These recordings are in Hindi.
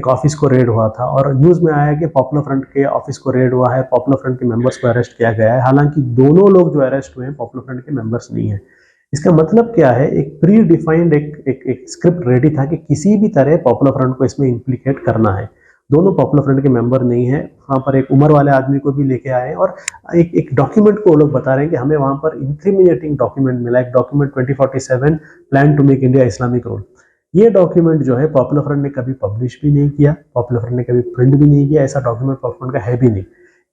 एक ऑफिस को रेड हुआ था और न्यूज़ में आया कि पॉपुलर फ्रंट के ऑफिस को रेड हुआ है, पॉपुलर फ्रंट के मेंबर्स को अरेस्ट किया गया है। हालांकि दोनों लोग जो अरेस्ट हुए हैं पॉपुलर फ्रंट के मेंबर्स नहीं है। इसका मतलब क्या है, एक प्री डिफाइंड एक स्क्रिप्ट रेडी था कि किसी भी तरह पॉपुलर फ्रंट को इसमें इम्प्लीकेट करना है। दोनों पॉपुलर फ्रंट के मेंबर नहीं है। वहाँ पर एक उम्र वाले आदमी को भी लेके आए और एक डॉक्यूमेंट को वो लोग बता रहे हैं कि हमें वहाँ पर इंक्रिमिनेटिंग डॉक्यूमेंट मिला, एक document 2047 plan to make India Islamic rule. ये डॉक्यूमेंट जो है पॉपुलर फ्रंट ने कभी पब्लिश भी नहीं किया, पॉपुलर फ्रंट ने कभी प्रिंट भी नहीं किया, ऐसा डॉक्यूमेंट पॉपुलर फ्रंट का है भी नहीं।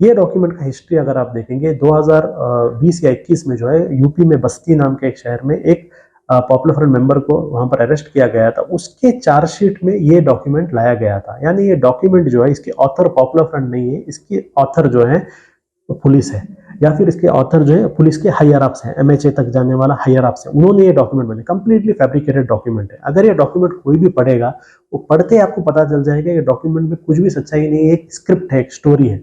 ये डॉक्यूमेंट का हिस्ट्री अगर आप देखेंगे 2020 या 21 में जो है यूपी में बस्ती नाम के एक शहर में एक पॉपुलर फ्रंट मेंबर को वहां पर अरेस्ट किया गया था, उसके चार्जशीट में ये डॉक्यूमेंट लाया गया था। यानी ये डॉक्यूमेंट जो है इसके ऑथर पॉपुलर फ्रंट नहीं है, इसकी ऑथर जो है पुलिस है, या फिर इसके ऑथर जो है पुलिस के हायर अप्स हैं, एमएचए तक जाने वाला हायर अप्स है, उन्होंने ये डॉक्यूमेंट बनाया। कंप्लीटली फैब्रिकेटेड डॉक्यूमेंट है। अगर ये डॉक्यूमेंट कोई भी पढ़ेगा, वो पढ़ते ही आपको पता चल जाएगा ये डॉक्यूमेंट में कुछ भी सच्चाई नहीं है, एक स्क्रिप्ट है, एक स्टोरी है।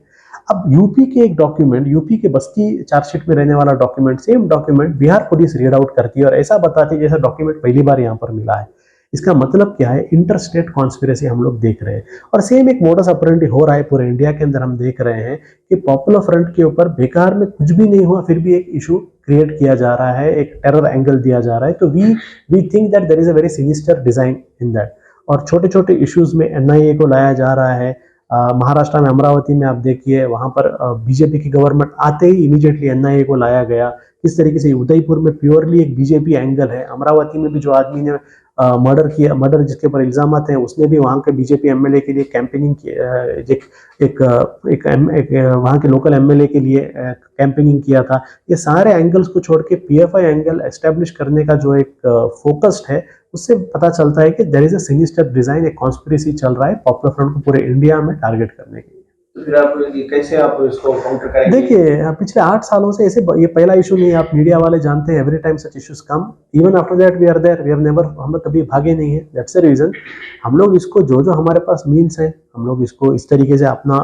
अब यूपी के एक डॉक्यूमेंट, यूपी के बस्ती चार्जशीट में रहने वाला document, same document Bihar police read out करती है और ऐसा बताती है जैसा डॉक्यूमेंट पहली बार यहाँ पर मिला है। इसका मतलब क्या है, इंटर स्टेट कॉन्स्पिरेसी हम लोग देख रहे हैं। और सेम एक मोडस ऑपरेंडी हो रहा है पूरे इंडिया के अंदर। हम देख रहे हैं कि पॉपुलर फ्रंट के ऊपर बेकार में कुछ भी नहीं हुआ, फिर भी एक इशू क्रिएट किया जा रहा है, एक टेरर एंगल दिया जा रहा है। तो we think that there is a very sinister design in that. और छोटे छोटे इश्यूज में एनआईए को लाया जा रहा है। महाराष्ट्र में अमरावती में आप देखिए, वहां पर बीजेपी की गवर्नमेंट आते ही इमीडिएटली एनआईए को लाया गया। किस तरीके से उदयपुर में प्योरली एक बीजेपी एंगल है, अमरावती में भी जो आदमी ने मर्डर किया, मर्डर जिसके ऊपर इल्जाम हैं, उसने भी वहां के बीजेपी एमएलए के लिए कैंपेनिंग वहां के लोकल एमएलए के लिए कैंपेनिंग किया था। ये सारे एंगल्स को छोड़ के पीएफआई एंगल एस्टेब्लिश करने का जो एक फोकस्ड है, उससे पता चलता है कि there is a sinister design, एक कॉन्स्पिरेसी चल रहा है पॉपुलर फ्रंट को पूरे इंडिया में टारगेट करने के लिए। तो फिर आप कैसे आप इसको काउंटर करेंगे? देखिए, पिछले 8 सालों से ऐसे ये पहला इशू नहीं है। आप मीडिया वाले जानते हैं, every time such issues come, even after that we are there, we have never, हम लोग कभी भागे नहीं है। दैट्स द रीजन हम लोग इसको जो जो हमारे पास मीन्स है, हम लोग इसको इस तरीके से अपना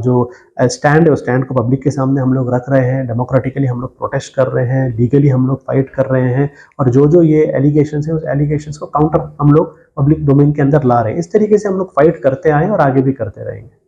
जो स्टैंड है, उस स्टैंड को पब्लिक के सामने हम लोग रख रहे हैं। डेमोक्रेटिकली हम लोग प्रोटेस्ट कर रहे हैं, लीगली हम लोग फाइट कर रहे हैं, और जो जो ये एलिगेशंस है, उस एलिगेशंस को काउंटर हम लोग पब्लिक डोमेन के अंदर ला रहे हैं। इस तरीके से हम लोग फाइट करते आए और आगे भी करते रहेंगे।